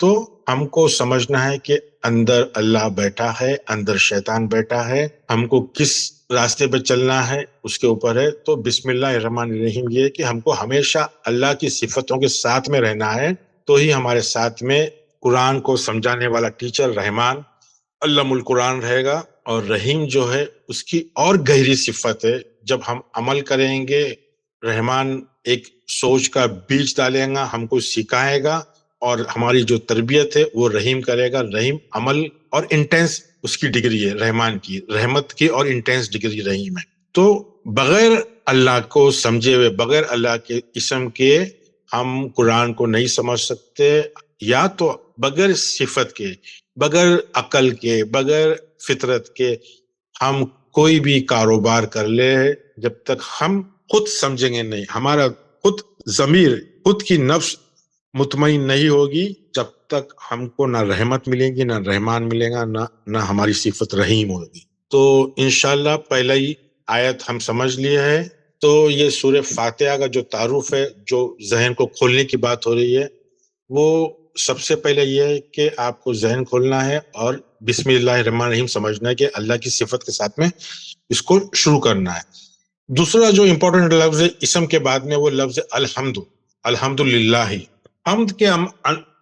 تو ہم کو سمجھنا ہے کہ اندر اللہ بیٹھا ہے، اندر شیطان بیٹھا ہے، ہم کو کس راستے پہ چلنا ہے اس کے اوپر ہے. تو بسم اللہ الرحمن الرحیم یہ ہے کہ ہم کو ہمیشہ اللہ کی صفتوں کے ساتھ میں رہنا ہے، تو ہی ہمارے ساتھ میں قرآن کو سمجھانے والا ٹیچر رحمان علم القرآن رہے گا. اور رحیم جو ہے اس کی اور گہری صفت ہے. جب ہم عمل کریں گے، رحمان ایک سوچ کا بیج ڈالے گا، ہم کو سکھائے گا، اور ہماری جو تربیت ہے وہ رحیم کرے گا. رحیم عمل اور انٹینس اس کی ڈگری ہے، رحمان کی رحمت کی اور انٹینس ڈگری رحیم ہے. تو بغیر اللہ کو سمجھے ہوئے، بغیر اللہ کے اسم کے ہم قرآن کو نہیں سمجھ سکتے. یا تو بغیر صفت کے، بغیر عقل کے، بغیر فطرت کے ہم کوئی بھی کاروبار کر لے، جب تک ہم خود سمجھیں گے نہیں، ہمارا خود ضمیر، خود کی نفس مطمئن نہیں ہوگی، جب تک ہم کو نہ رحمت ملے گی، نہ رحمان ملے گا، نہ ہماری صفت رحیم ہوگی. تو انشاءاللہ پہلا ہی آیت ہم سمجھ لیے ہے. تو یہ سورہ فاتحہ کا جو تعارف ہے، جو ذہن کو کھولنے کی بات ہو رہی ہے، وہ سب سے پہلے یہ ہے کہ آپ کو ذہن کھولنا ہے اور بسم اللہ الرحمن الرحیم سمجھنا ہے کہ اللہ کی صفت کے ساتھ میں اس کو شروع کرنا ہے. دوسرا جو امپورٹنٹ لفظ ہے اسم کے بعد میں، وہ لفظ الحمد. الحمدللہ. حمد کے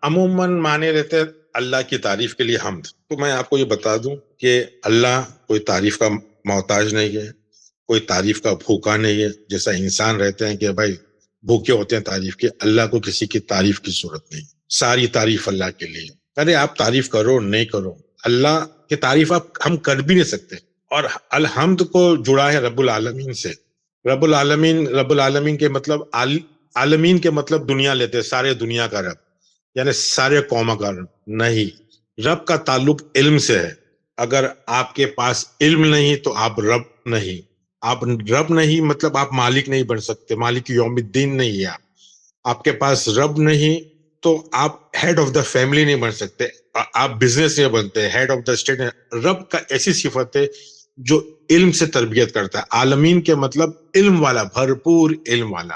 عموماً معنی رہتے ہیں اللہ کی تعریف کے لیے حمد. تو میں آپ کو یہ بتا دوں کہ اللہ کوئی تعریف کا محتاج نہیں ہے، کوئی تعریف کا بھوکا نہیں ہے. جیسا انسان رہتے ہیں کہ بھائی بھوکے ہوتے ہیں تعریف کے، اللہ کو کسی کی تعریف کی ضرورت نہیں. ساری تعریف اللہ کے لیے. ارے آپ تعریف کرو نہیں کرو، اللہ کی تعریف ہم کر بھی نہیں سکتے. اور الحمد کو جڑا ہے رب العالمین سے. رب العالمین کے مطلب عالمین کے مطلب دنیا لیتے ہیں، سارے دنیا کا رب، یعنی سارے قوم کا رب نہیں. رب کا تعلق علم سے ہے. اگر آپ کے پاس علم نہیں تو آپ رب نہیں. آپ رب نہیں مطلب آپ مالک نہیں بن سکتے، مالک یوم الدین نہیں ہے. آپ کے پاس رب نہیں تو آپ ہیڈ آف دا فیملی نہیں بن سکتے، آپ بزنس نہیں بنتے، ہیڈ آف دا اسٹیٹ. رب کا ایسی صفت ہے جو علم سے تربیت کرتا ہے. عالمین کے مطلب علم والا، بھرپور علم والا.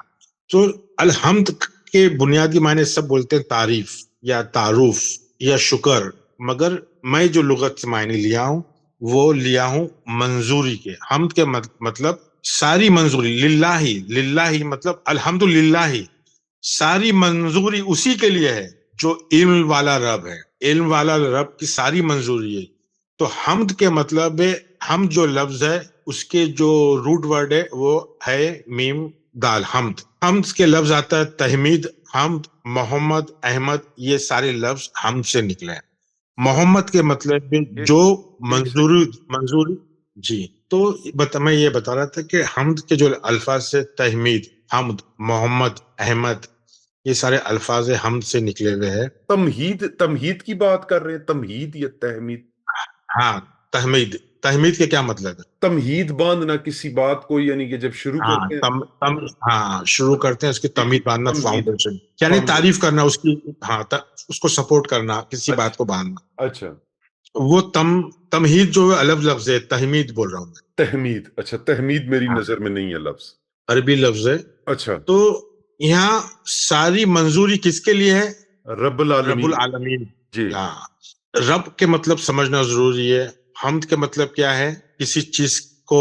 تو الحمد کے بنیادی معنی سب بولتے ہیں تعریف یا تعارف یا شکر، مگر میں جو لغت سے معنی لیا ہوں وہ لیا ہوں منظوری کے. حمد کے مطلب ساری منظوری، للہ مطلب الحمدللہ، ساری منظوری اسی کے لیے ہے جو علم والا رب ہے. علم والا رب کی ساری منظوری ہے. تو حمد کے مطلب ہے، حمد جو لفظ ہے اس کے جو روٹ ورڈ ہے وہ ہے میم دال، حمد. حمد کے لفظ آتا ہے تحمید، حمد، محمد، احمد، یہ سارے لفظ حمد سے نکلے ہیں. محمد کے مطلب جو منظوری. جی تو میں یہ بتا رہا تھا کہ حمد کے جو الفاظ سے تحمید، حمد، محمد، احمد، یہ سارے الفاظ حمد سے نکلے ہوئے ہیں. تمہید کی بات کر رہے ہیں، تمہید یا تحمید؟ ہاں تحمید کے کیا مطلب ہے؟ تمہید باندھنا کسی بات کو، یعنی کہ جب شروع کرتے ہیں شروع کرتے ہیں اس کی تمہید باندھنا، فاؤنڈیشن یعنی تعریف کرنا اس کی، اس کو سپورٹ کرنا، کسی بات کو باندھنا. اچھا وہ تمہید جو الگ لفظ ہے، تحمید بول رہا ہوں میں. تحمید، اچھا تحمید میری نظر میں نہیں ہے لفظ، عربی لفظ ہے. اچھا تو یہاں ساری منظوری کس کے لیے ہے؟ رب العالمین. جی ہاں. رب کے مطلب سمجھنا ضروری ہے. حمد کے مطلب کیا ہے؟ کسی چیز کو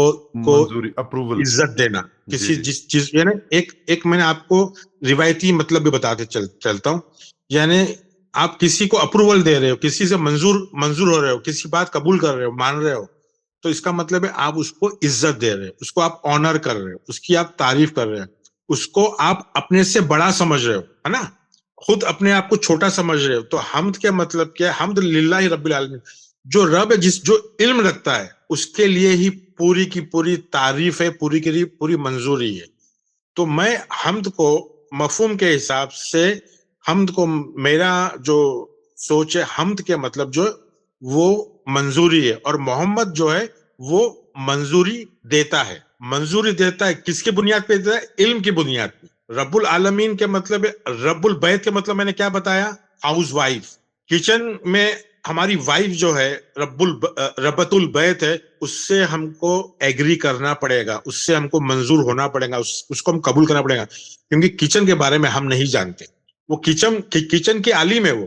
اپروول، عزت دینا. کسی چیز یعنی ایک میں نے آپ کو روایتی مطلب بھی بتاتے چلتا ہوں. یعنی آپ کسی کو اپروول دے رہے ہو، کسی سے منظور ہو رہے ہو، کسی بات قبول کر رہے ہو، مان رہے ہو، تو اس کا مطلب ہے آپ اس کو عزت دے رہے ہو، اس کو آپ آنر کر رہے ہو، اس کی آپ تعریف کر رہے ہو، اس کو آپ اپنے سے بڑا سمجھ رہے ہو، ہے نا، خود اپنے آپ کو چھوٹا سمجھ رہے ہو. تو حمد کے مطلب کیا ہے؟ حمد للہ رب العالمین. جو رب ہے، جو علم رکھتا ہے، اس کے لیے ہی پوری کی پوری تعریف ہے، پوری کی پوری منظوری ہے. تو میں حمد کو مفہوم کے حساب سے، حمد کو میرا جو سوچ ہے، حمد کے مطلب جو وہ منظوری ہے. اور محمد جو ہے وہ منظوری دیتا ہے. منظوری دیتا ہے کس کی بنیاد پہ دیتا ہے؟ علم کی بنیاد پہ. رب العالمین کے مطلب ہے، رب البیت کے مطلب میں نے کیا بتایا؟ House wife. کچن میں ہماری وائف جو ہے ربت البیت ہے، اس سے ہم کو ایگری کرنا پڑے گا، اس سے ہم کو منظور ہونا پڑے گا، اس کو ہم قبول کرنا پڑے گا، کیونکہ کچن کے بارے میں ہم نہیں جانتے. وہ کچن کی عالم ہے، وہ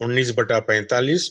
19/45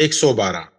112।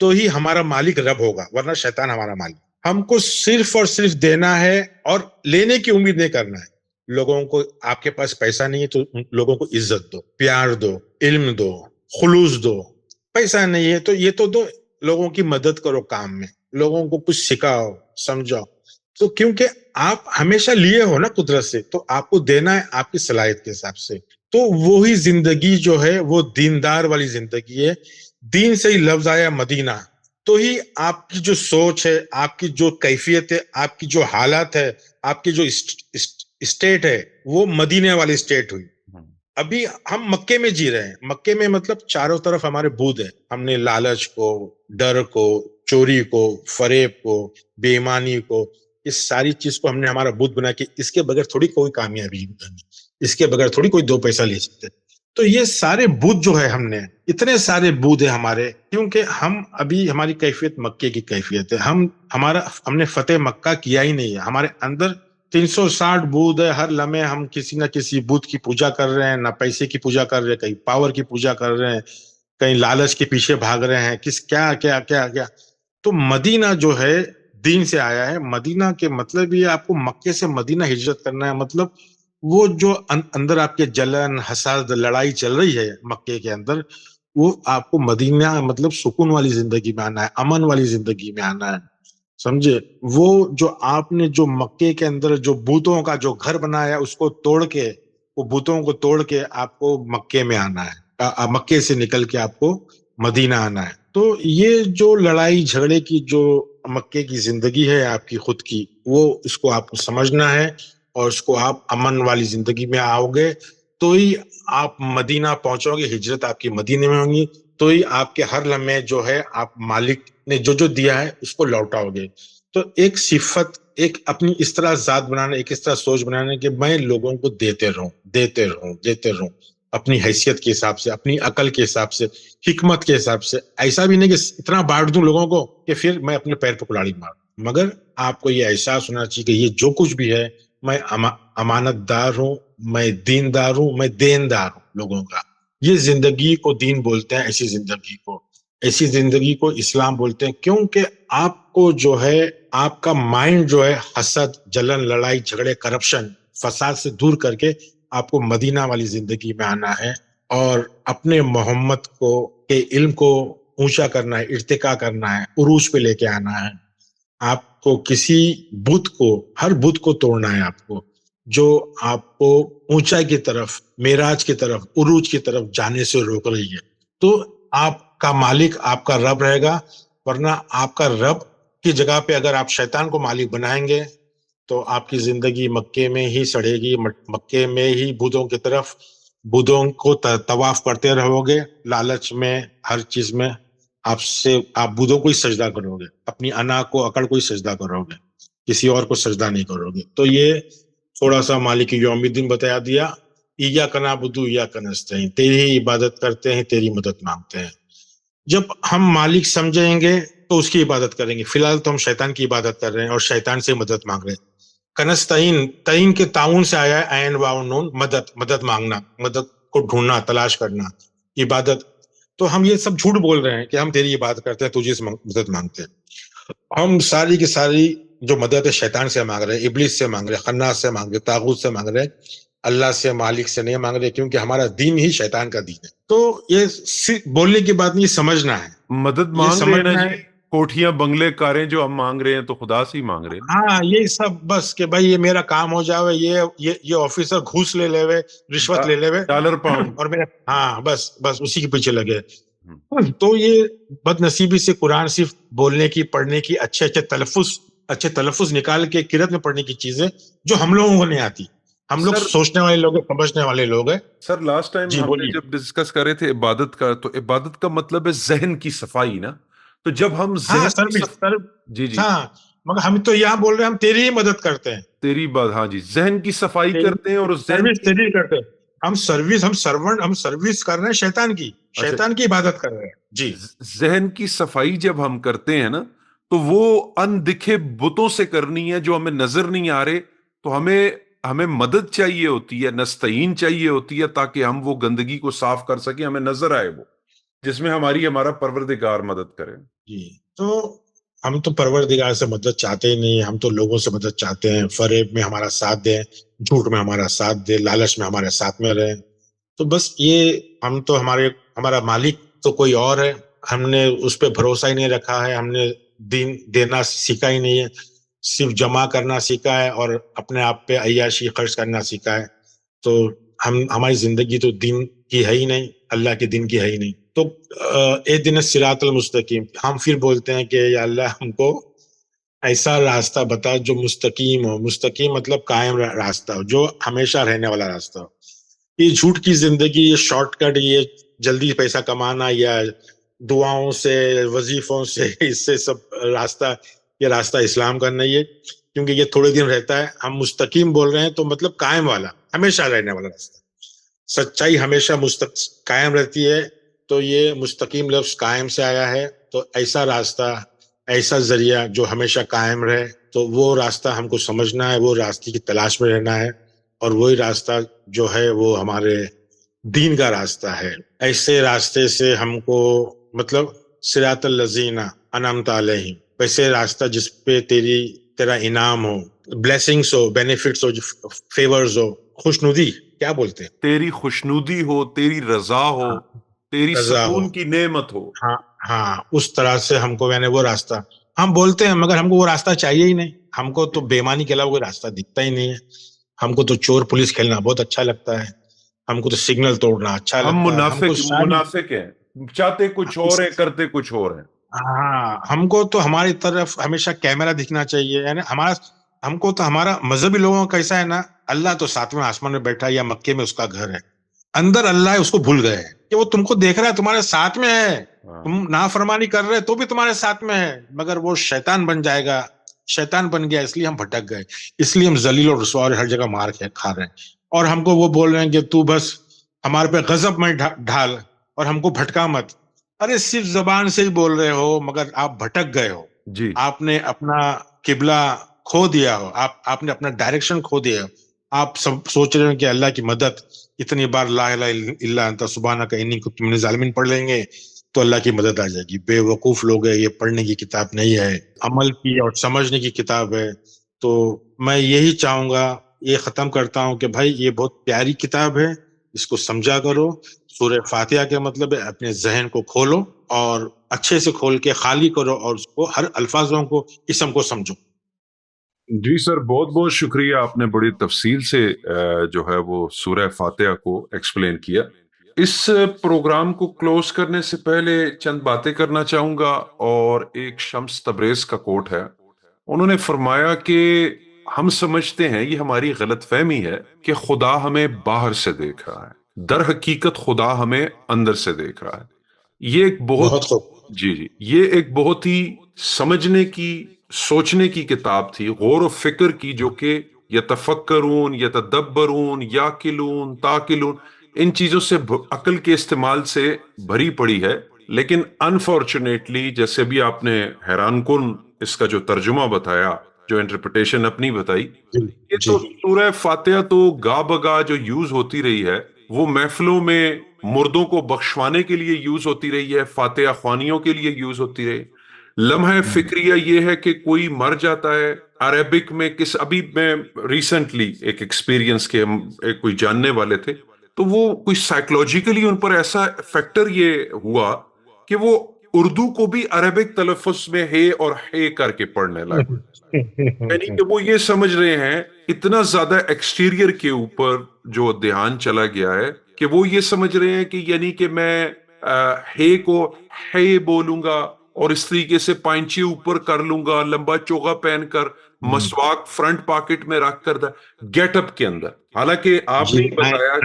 تو ہی ہمارا مالک رب ہوگا، ورنہ شیطان ہمارا مالک. ہم کو صرف اور صرف دینا ہے اور لینے کی امید نہیں کرنا ہے. لوگوں کو، آپ کے پاس پیسہ نہیں ہے تو لوگوں کو عزت دو، پیار دو، علم دو، خلوص دو. پیسہ نہیں ہے تو یہ تو دو، لوگوں کی مدد کرو کام میں، لوگوں کو کچھ سکھاؤ، سمجھاؤ. تو کیونکہ آپ ہمیشہ لیے ہو نا قدرت سے، تو آپ کو دینا ہے آپ کی صلاحیت کے حساب سے. تو وہی زندگی جو ہے وہ دیندار والی زندگی ہے. دین سے ہی لفظ آیا مدینہ، تو ہی آپ کی جو سوچ ہے، آپ کی جو کیفیت ہے، آپ کی جو حالات ہے، آپ کی جو اسٹیٹ ہے، وہ مدینے والی اسٹیٹ ہوئی. ابھی ہم مکے میں جی رہے ہیں. مکے میں مطلب چاروں طرف ہمارے بود ہے. ہم نے لالچ کو، ڈر کو، چوری کو، فریب کو، بے ایمانی کو، اس ساری چیز کو ہم نے ہمارا بود بنا کے، اس کے بغیر تھوڑی کوئی کامیابی نہیں، اس کے بغیر تھوڑی کوئی دو پیسہ لے سکتے. تو یہ سارے بود جو ہے، ہم نے اتنے سارے بود ہیں ہمارے، کیونکہ ہم ابھی ہماری کیفیت مکے کی کیفیت ہے. ہم نے فتح مکہ کیا ہی نہیں ہے. ہمارے اندر 360 بود ہے. ہر لمحے ہم کسی نہ کسی بود کی پوجا کر رہے ہیں، نہ پیسے کی پوجا کر رہے ہیں، کہیں پاور کی پوجا کر رہے ہیں، کہیں لالچ کے پیچھے بھاگ رہے ہیں، کیا کیا کیا کیا. تو مدینہ جو ہے دین سے آیا ہے. مدینہ کے مطلب یہ آپ کو مکے سے مدینہ ہجرت کرنا ہے. مطلب وہ جو اندر آپ کے جلن، حسد، لڑائی چل رہی ہے مکے کے اندر، وہ آپ کو مدینہ مطلب سکون والی زندگی میں آنا ہے، امن والی زندگی میں آنا ہے. سمجھے؟ وہ جو آپ نے جو مکے کے اندر جو بتوں کا جو گھر بنایا، اس کو توڑ کے، وہ بتوں کو توڑ کے آپ کو مکے میں آنا ہے. مکے سے نکل کے آپ کو مدینہ آنا ہے. تو یہ جو لڑائی جھگڑے کی جو مکے کی زندگی ہے آپ کی خود کی، وہ اس کو آپ کو سمجھنا ہے، اور اس کو آپ امن والی زندگی میں آؤ گے تو ہی آپ مدینہ پہنچو گے. ہجرت آپ کی مدینے میں ہوں گی تو ہی آپ کے ہر لمحے جو ہے آپ مالک نے جو جو دیا ہے اس کو لوٹاؤ گے. تو ایک صفت، ایک اپنی اس طرح ذات بنانے، ایک اس طرح سوچ بنانے کہ میں لوگوں کو دیتے رہوں اپنی حیثیت کے حساب سے، اپنی عقل کے حساب سے، حکمت کے حساب سے. ایسا بھی نہیں کہ اتنا بانٹ دوں لوگوں کو کہ پھر میں اپنے پیر پہ کلاڑی ماروں. مگر آپ کو یہ احساس ہونا چاہیے کہ یہ جو کچھ بھی ہے، میں امانت دار ہوں، میں دیندار ہوں، میں دیندار ہوں لوگوں کا. یہ زندگی کو دین بولتے ہیں. ایسی زندگی کو اسلام بولتے ہیں. کیونکہ آپ کو جو ہے، آپ کا مائنڈ جو ہے حسد، جلن، لڑائی جھگڑے، کرپشن، فساد سے دور کر کے آپ کو مدینہ والی زندگی میں آنا ہے، اور اپنے محمد کو کے علم کو اونچا کرنا ہے، ارتقا کرنا ہے، عروج پہ لے کے آنا ہے. آپ کو کسی بت کو، ہر بت کو توڑنا ہے آپ کو، جو آپ کو اونچائی کی طرف، معراج کی طرف، عروج کی طرف جانے سے روک رہی ہے. تو آپ کا مالک آپ کا رب رہے گا. ورنہ آپ کا رب کی جگہ پہ اگر آپ شیطان کو مالک بنائیں گے تو آپ کی زندگی مکے میں ہی سڑے گی. مکے میں ہی بتوں کی طرف، بتوں کو طواف کرتے رہو گے، لالچ میں، ہر چیز میں آپ بتوں کو ہی سجدہ کرو گے، اپنی انا کو، عقل کو ہی سجدہ کرو گے، کسی اور کو سجدہ نہیں کرو گے. تو یہ تھوڑا سا مالک یوم الدین بتا دیا. ایاک نعبد و ایاک نستعین، تیری ہی عبادت کرتے ہیں، تیری مدد مانگتے ہیں. جب ہم مالک سمجھیں گے تو اس کی عبادت کریں گے. فی الحال تو ہم شیطان کی عبادت کر رہے ہیں اور شیطان سے مدد مانگ رہے ہیں. کنستعین، تعین کے تعاون سے آیا ہے، عین واو نون، مدد مانگنا، مدد کو ڈھونڈنا، تلاش کرنا، عبادت. تو ہم یہ سب جھوٹ بول رہے ہیں کہ ہم تیری عبادت کرتے ہیں، تجھے سے مدد مانگتے ہیں. ہم ساری کی ساری جو مدد ہے شیطان سے مانگ رہے ہیں، ابلیس سے مانگ رہے ہیں، خناس سے مانگ رہے ہیں، طاغوت سے مانگ رہے ہیں. اللہ سے، مالک سے نہیں مانگ رہے، کیونکہ ہمارا دین ہی شیطان کا دین ہے. تو یہ بولنے کی بات نہیں، سمجھنا ہے. مدد یہ مانگ رہے ہیں نا سمجھنا جی، ہے. کوٹھیاں، بنگلے، کاریں جو ہم مانگ رہے ہیں تو خدا سے ہی مانگ رہے ہیں نا. ہاں، یہ سب بس کہ بھائی یہ میرا کام ہو جاوے، یہ آفیسر گھوس لے لے، رشوت لے لے، ڈالر پاؤنڈ. اور میرا، ہاں بس اسی کے پیچھے لگے. تو یہ بد نصیبی سے قرآن صرف بولنے کی، پڑھنے کی، اچھے تلفظ نکال کے قرأت میں پڑھنے کی چیزیں جو ہم لوگوں کو نہیں آتی. ہم لوگ سر سوچنے والے لوگ ہیں، سمجھنے والے لوگ ہیں. سر لاسٹ ٹائم جی ہم نے بولیے. جب ڈسکس کر رہے تھے عبادت کا، تو عبادت کا مطلب ہے ذہن کی صفائی نا. تو جب ہم ہاں ذہن سر کی بھی سر. جی جی، ہاں، مگر ہم تو یہاں بول رہے ہیں ہم تیری ہی مدد کرتے ہیں، تیری بات، ہاں جی، ذہن کی صفائی کرتے ہیں، اور اس ذہن سروس کی، تیری کرتے ہیں. ہم سروس کر رہے ہیں شیطان کی، اچھا، شیطان کی عبادت کر رہے ہیں. جی. ذہن کی صفائی جب ہم کرتے ہیں نا، تو وہ ان دکھے بتوں سے کرنی ہے جو ہمیں نظر نہیں آ رہے. تو ہمیں مدد چاہیے ہوتی ہے، نستعین چاہیے ہوتی ہے، تاکہ ہم وہ گندگی کو صاف کر سکیں، ہمیں نظر آئے وہ، جس میں ہمارا پروردگار مدد کرے. جی تو ہم تو پروردگار سے مدد چاہتے ہی نہیں، ہم تو لوگوں سے مدد چاہتے ہیں، فریب میں ہمارا ساتھ دیں، جھوٹ میں ہمارا ساتھ دے، لالچ میں ہمارے ساتھ میں رہیں. تو بس یہ ہم تو ہمارا مالک تو کوئی اور ہے، ہم نے اس پہ بھروسہ ہی نہیں رکھا ہے، ہم نے دین دینا سیکھا ہی نہیں ہے، صرف جمع کرنا سیکھا ہے اور اپنے آپ پہ عیاشی خرچ کرنا سیکھا ہے. تو ہماری زندگی تو دین کی ہے ہی نہیں، اللہ کے دین کی ہے ہی نہیں. تو اے دن الصراط المستقیم، ہم پھر بولتے ہیں کہ یا اللہ ہم کو ایسا راستہ بتا جو مستقیم ہو. مستقیم مطلب قائم راستہ ہو، جو ہمیشہ رہنے والا راستہ ہو. یہ جھوٹ کی زندگی، یہ شارٹ کٹ، یہ جلدی پیسہ کمانا یا دعاؤں سے، وظیفوں سے، اس سے سب راستہ، یہ راستہ اسلام کا نہیں ہے، کیونکہ یہ تھوڑے دن رہتا ہے. ہم مستقیم بول رہے ہیں تو مطلب قائم والا، ہمیشہ رہنے والا راستہ. سچائی ہمیشہ قائم رہتی ہے، تو یہ مستقیم لفظ قائم سے آیا ہے. تو ایسا راستہ، ایسا ذریعہ جو ہمیشہ قائم رہے، تو وہ راستہ ہم کو سمجھنا ہے، وہ راستے کی تلاش میں رہنا ہے. اور وہی راستہ جو ہے وہ ہمارے دین کا راستہ ہے. ایسے راستے سے ہم کو مطلب صراط الذین انعمت علیہم، ویسے راستہ جس پہ تیرا انعام ہو، بلیسنگز ہو، بینیفٹس ہو، فیورز ہو، خوشنودی کیا بولتے ہیں، تیری خوشنودی ہو، تیری رضا ہو، ہاں، تیری رضا ہو. سکون کی نعمت ہو. ہاں ہاں، اس طرح سے ہم کو یعنی وہ راستہ ہم بولتے ہیں، مگر ہم کو وہ راستہ چاہیے ہی نہیں. ہم کو تو بےمانی کے علاوہ کوئی راستہ دکھتا ہی نہیں ہے. ہم کو تو چور پولیس کھیلنا بہت اچھا لگتا ہے، ہم کو تو سگنل توڑنا اچھا ہم لگتا ہے، ہم کو ساری. منافق ہیں، چاہتے کچھ اور ہیں، کرتے کچھ اور ہیں. ہاں، ہم کو تو ہماری طرف ہمیشہ کیمرہ دکھنا چاہیے. یعنی ہم کو تو ہمارا مذہبی لوگوں کا کیسا ہے نا، اللہ تو ساتویں آسمان میں بیٹھا ہے یا مکے میں اس کا گھر ہے، اندر اللہ ہے، اس کو بھول گئے کہ وہ تم کو دیکھ رہا ہے، تمہارے ساتھ میں ہے. ہاں. تم نافرمانی کر رہے تو بھی تمہارے ساتھ میں ہے، مگر وہ شیطان بن جائے گا. شیطان بن گیا، اس لیے ہم بھٹک گئے، اس لیے ہم ذلیل اور رسوا اور ہر جگہ مار کھا رہے ہیں. اور ہم کو وہ بول رہے ہیں کہ تو بس ہمارے پہ غضب میں ڈھال اور ہم کو بھٹکا مت. ارے صرف زبان سے ہی بول رہے ہو، مگر آپ بھٹک گئے ہو. جی. آپ نے اپنا قبلہ کھو دیا ہو، آپ نے اپنا ڈائریکشن کھو دیا ہو. آپ سب سوچ رہے ہیں کہ اللہ کی مدد، اتنی بار لا الہ الا انت سبحانک انی کنت من الظالمین پڑھ لیں گے تو اللہ کی مدد آ جائے گی. بے وقوف لوگ ہیں، یہ پڑھنے کی کتاب نہیں ہے، عمل کی اور سمجھنے کی کتاب ہے. تو میں یہی چاہوں گا، یہ ختم کرتا ہوں کہ بھائی یہ بہت پیاری کتاب ہے، اس کو سمجھا کرو. سورہ فاتحہ کے مطلب ہے اپنے ذہن کو کھولو اور اچھے سے کھول کے خالی کرو، اور اس کو ہر الفاظوں کو، اسم کو سمجھو. جی سر، بہت بہت شکریہ، آپ نے بڑی تفصیل سے جو ہے وہ سورہ فاتحہ کو ایکسپلین کیا. اس پروگرام کو کلوز کرنے سے پہلے چند باتیں کرنا چاہوں گا. اور ایک شمس تبریز کا کوٹ ہے، انہوں نے فرمایا کہ ہم سمجھتے ہیں، یہ ہماری غلط فہمی ہے کہ خدا ہمیں باہر سے دیکھ رہا ہے، در حقیقت خدا ہمیں اندر سے دیکھ رہا ہے. یہ ایک بہت، بہت خوب. جی جی، یہ ایک بہت ہی سمجھنے کی، سوچنے کی کتاب تھی، غور و فکر کی، جو کہ یتفکرون، یتدبرون، یاقلون، تاقلون، ان چیزوں سے عقل کے استعمال سے بھری پڑی ہے. لیکن انفارچونیٹلی، جیسے بھی آپ نے حیران کن اس کا جو ترجمہ بتایا، جو انٹرپریٹیشن اپنی بتائی، جی یہ جی تو سورہ فاتحہ تو گا بگا جو یوز ہوتی رہی ہے، وہ محفلوں میں مردوں کو بخشوانے کے لیے یوز ہوتی رہی ہے، فاتحہ خوانیوں کے لیے یوز ہوتی رہی. لمحہ فکریہ یہ ہے کہ کوئی مر جاتا ہے عربک میں، ابھی میں ریسنٹلی ایک ایکسپیرینس کے ایک کوئی جاننے والے تھے، تو وہ کوئی سائیکولوجیکلی ان پر ایسا فیکٹر یہ ہوا کہ وہ اردو کو بھی عربک تلفظ میں ہے اور ہے کر کے پڑھنے لگے. یعنی کہ وہ یہ سمجھ رہے ہیں، اتنا زیادہ ایکسٹیریئر کے اوپر جو دھیان چلا گیا ہے کہ وہ یہ سمجھ رہے ہیں کہ یعنی کہ میں ہے کو ہے بولوں گا اور اس طریقے سے پائنچے اوپر کر لوں گا، لمبا چوغا پہن کر، مسواک فرنٹ پاکٹ میں رکھ کر گیٹ اپ کے اندر. حالانکہ آپ جی، نے بتایا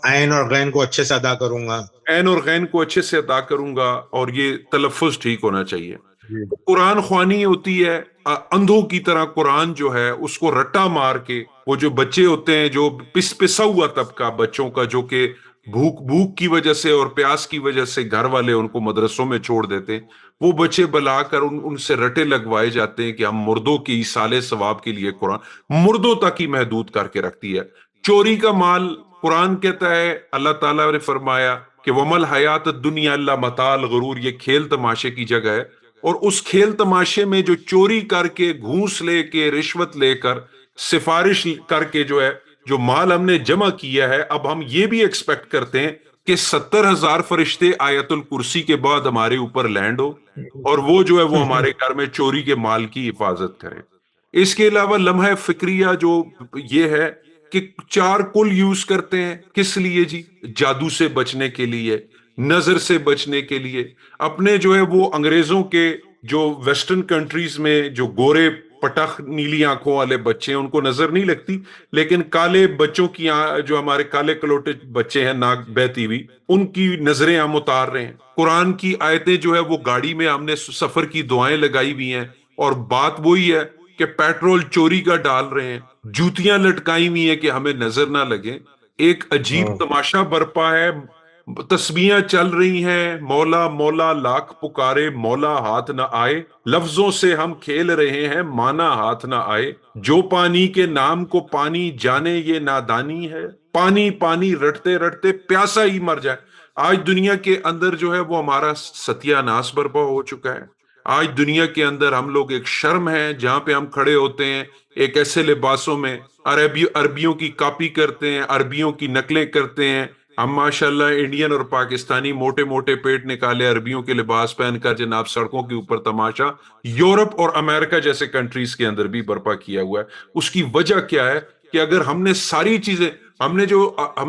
عین اور غین کو اچھے سے ادا کروں گا. عین اور غین کو اچھے سے ادا کروں گا، اور یہ تلفظ ٹھیک ہونا چاہیے. جی قرآن خوانی ہوتی ہے اندھوں کی طرح. قرآن جو ہے اس کو رٹا مار کے، وہ جو بچے ہوتے ہیں، جو پسا ہوا طبقہ بچوں کا، جو کہ بھوک کی وجہ سے اور پیاس کی وجہ سے گھر والے ان کو مدرسوں میں چھوڑ دیتے ہیں، وہ بچے بلا کر ان سے رٹے لگوائے جاتے ہیں کہ ہم مردوں کی ایصال ثواب کے لیے قرآن مردوں تک ہی محدود کر کے رکھتی ہے. چوری کا مال، قرآن کہتا ہے، اللہ تعالیٰ نے فرمایا کہ ومل حیات دنیا اللہ متاع الغرور، یہ کھیل تماشے کی جگہ ہے، اور اس کھیل تماشے میں جو چوری کر کے، گھوس لے کے، رشوت لے کر، سفارش کر کے جو مال ہم نے جمع کیا ہے، اب ہم یہ بھی ایکسپیکٹ کرتے ہیں کہ 70,000 فرشتے آیت الکرسی کے بعد ہمارے اوپر لینڈ ہو، اور وہ وہ ہمارے گھر میں چوری کے مال کی حفاظت کرے۔ اس کے علاوہ لمحہ فکریہ جو یہ ہے کہ 4 کل یوز کرتے ہیں، کس لیے جی؟ جادو سے بچنے کے لیے، نظر سے بچنے کے لیے، اپنے وہ انگریزوں کے جو ویسٹرن کنٹریز میں جو گورے پٹخ نیلی آنکھوں والے بچے ہیں ان کو نظر نہیں لگتی، لیکن کالے بچوں کی جو ہمارے کالے کلوٹے بچے ہیں ناک بہتی ہوئی، ان کی نظریں ہم اتار رہے ہیں۔ قرآن کی آیتیں وہ گاڑی میں ہم نے سفر کی دعائیں لگائی ہوئی ہیں، اور بات وہی ہے کہ پیٹرول چوری کا ڈال رہے ہیں، جوتیاں لٹکائی ہوئی ہیں کہ ہمیں نظر نہ لگے۔ ایک عجیب تماشا برپا ہے، تسبیحاں چل رہی ہیں، مولا مولا لاکھ پکارے، مولا ہاتھ نہ آئے، لفظوں سے ہم کھیل رہے ہیں، مانا ہاتھ نہ آئے، جو پانی کے نام کو پانی جانے یہ نادانی ہے، پانی پانی رٹتے رٹتے پیاسا ہی مر جائے۔ آج دنیا کے اندر وہ ہمارا ستیہ ناش برپا ہو چکا ہے۔ آج دنیا کے اندر ہم لوگ ایک شرم ہے جہاں پہ ہم کھڑے ہوتے ہیں ایک ایسے لباسوں میں، عربیوں کی کاپی کرتے ہیں، عربیوں کی نقلیں کرتے ہیں۔ ہم ماشاءاللہ انڈین اور پاکستانی موٹے موٹے پیٹ نکالے عربیوں کے لباس پہن کر جناب سڑکوں کے اوپر تماشا یورپ اور امریکہ جیسے کنٹریز کے اندر بھی برپا کیا ہوا ہے۔ اس کی وجہ کیا ہے کہ اگر ہم نے ساری چیزیں، ہم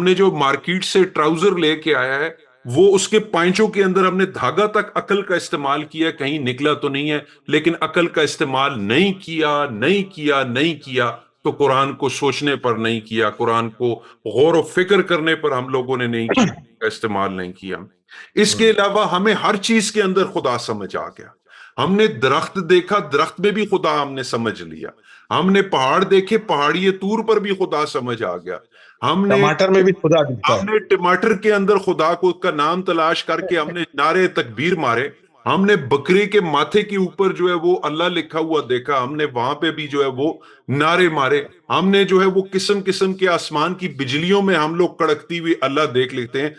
نے جو مارکیٹ سے ٹراؤزر لے کے آیا ہے، وہ اس کے پائنچوں کے اندر ہم نے دھاگا تک عقل کا استعمال کیا، کہیں نکلا تو نہیں ہے، لیکن عقل کا استعمال نہیں کیا تو قرآن کو سوچنے پر نہیں کیا، قرآن کو غور و فکر کرنے پر ہم لوگوں نے نہیں کیا، کا استعمال نہیں کیا۔ اس کے علاوہ ہمیں ہر چیز کے اندر خدا سمجھ آ گیا۔ ہم نے درخت دیکھا، درخت میں بھی خدا ہم نے سمجھ لیا۔ ہم نے پہاڑ دیکھے، پہاڑی طور پر بھی خدا سمجھ آ گیا۔ ٹماٹر میں بھی خدا دکھتا ہم ہے۔ نے ٹماٹر کے اندر خدا کو کا نام تلاش کر کے ہم نے نعرے تکبیر مارے۔ ہم نے بکرے کے ماتھے کے اوپر وہ اللہ لکھا ہوا دیکھا، ہم نے وہاں پہ بھی وہ نعرے مارے۔ ہم نے وہ قسم قسم کے آسمان کی بجلیوں میں ہم لوگ کڑکتی ہوئی اللہ دیکھ لیتے ہیں،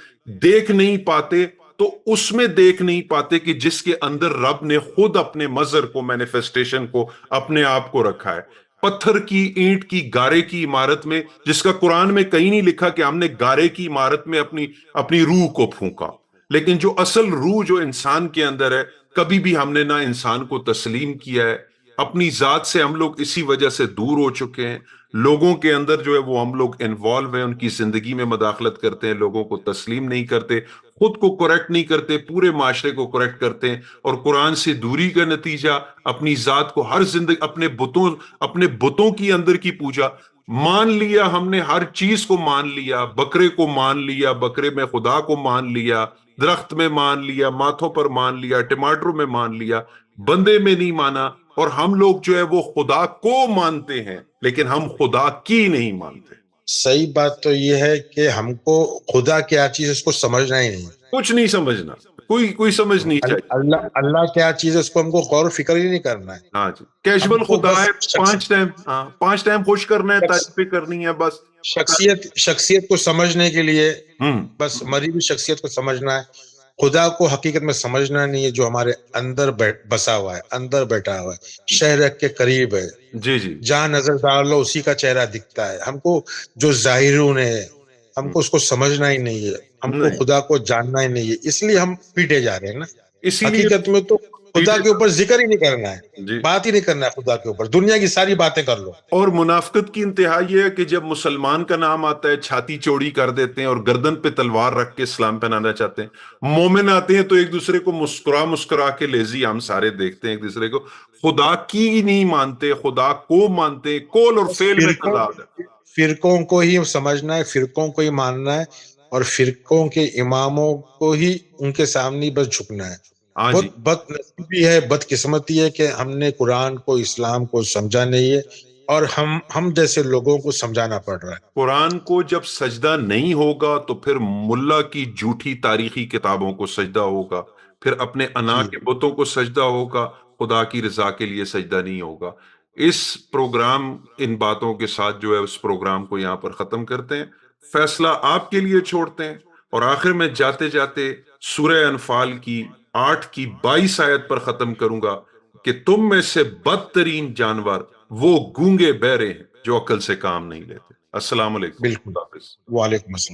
دیکھ نہیں پاتے تو اس میں دیکھ نہیں پاتے کہ جس کے اندر رب نے خود اپنے مظہر کو، مینیفیسٹیشن کو، اپنے آپ کو رکھا ہے۔ پتھر کی، اینٹ کی، گارے کی عمارت میں، جس کا قرآن میں کہیں نہیں لکھا کہ ہم نے گارے کی عمارت میں اپنی روح کو پھونکا، لیکن جو اصل روح جو انسان کے اندر ہے، کبھی بھی ہم نے نہ انسان کو تسلیم کیا ہے۔ اپنی ذات سے ہم لوگ اسی وجہ سے دور ہو چکے ہیں۔ لوگوں کے اندر وہ ہم لوگ انوالو ہیں، ان کی زندگی میں مداخلت کرتے ہیں، لوگوں کو تسلیم نہیں کرتے، خود کو کریکٹ نہیں کرتے، پورے معاشرے کو کریکٹ کرتے ہیں، اور قرآن سے دوری کا نتیجہ اپنی ذات کو ہر زندگی اپنے بتوں کی اندر کی پوجا مان لیا۔ ہم نے ہر چیز کو مان لیا، بکرے کو مان لیا، بکرے میں خدا کو مان لیا، درخت میں مان لیا، ماتھوں پر مان لیا، ٹماٹروں میں مان لیا، بندے میں نہیں مانا۔ اور ہم لوگ وہ خدا کو مانتے ہیں، لیکن ہم خدا کی نہیں مانتے۔ صحیح بات تو یہ ہے کہ ہم کو خدا کیا چیز ہے اس کو سمجھنا ہی نہیں، کچھ نہیں سمجھنا، کوئی سمجھ نہیں چاہیے۔ اللہ کیا چیز ہے اس کو ہم کو غور و فکر ہی نہیں کرنا ہے۔ ہاں جی، کیجول ہم کو خدا بس ہے، 5 ٹائم خوش کرنا ہے، تعریفیں کرنی ہے بس۔ شخصیت کو سمجھنے کے لیے ہوں بس مری ہوئی شخصیت کو سمجھنا ہے، خدا کو حقیقت میں سمجھنا نہیں ہے، جو ہمارے اندر بسا ہوا ہے، اندر بیٹھا ہوا ہے، شہر کے قریب ہے، جی جی جہاں نظر ڈال لو اسی کا چہرہ دکھتا ہے۔ ہم کو جو ظاہرون ہے، ہم کو اس کو سمجھنا ہی نہیں ہے، ہم کو نہیں، خدا کو جاننا ہی نہیں ہے، اس لیے ہم پیٹے جا رہے ہیں نا۔ اسی لیے حقیقت میں تو خدا کے اوپر ذکر ہی نہیں کرنا ہے، جی۔ بات ہی نہیں کرنا ہے خدا کے اوپر، دنیا کی ساری باتیں کر لو۔ اور منافقت کی انتہا یہ ہے کہ جب مسلمان کا نام آتا ہے چھاتی چوڑی کر دیتے ہیں اور گردن پہ تلوار رکھ کے اسلام پہنانا چاہتے ہیں۔ مومن آتے ہیں تو ایک دوسرے کو مسکرا کے لیزی ہم سارے دیکھتے ہیں ایک دوسرے کو، خدا کی نہیں مانتے، خدا کو مانتے، قول اور فعل میں تضاد ہے۔ فرقوں کو ہی سمجھنا ہے، فرقوں کو ہی ماننا ہے، اور فرقوں کے اماموں کو ہی ان کے سامنے بس جھکنا ہے۔ ہاں جی، بہت بد نصیبی ہے، بد قسمتی ہے کہ ہم نے قرآن کو، اسلام کو سمجھا نہیں ہے، اور ہم جیسے لوگوں کو سمجھانا پڑ رہا ہے۔ قرآن کو جب سجدہ نہیں ہوگا تو پھر ملا کی جھوٹی تاریخی کتابوں کو سجدہ ہوگا، پھر اپنے انا جی کے بتوں کو سجدہ ہوگا، خدا کی رضا کے لیے سجدہ نہیں ہوگا۔ اس پروگرام، ان باتوں کے ساتھ اس پروگرام کو یہاں پر ختم کرتے ہیں، فیصلہ آپ کے لیے چھوڑتے ہیں، اور آخر میں جاتے جاتے سورہ انفال کی 8 کی 22 آیت پر ختم کروں گا کہ تم میں سے بدترین جانور وہ گونگے بہرے ہیں جو عقل سے کام نہیں لیتے۔ السلام علیکم، بالکل، خدا حافظ۔ وعلیکم السلام۔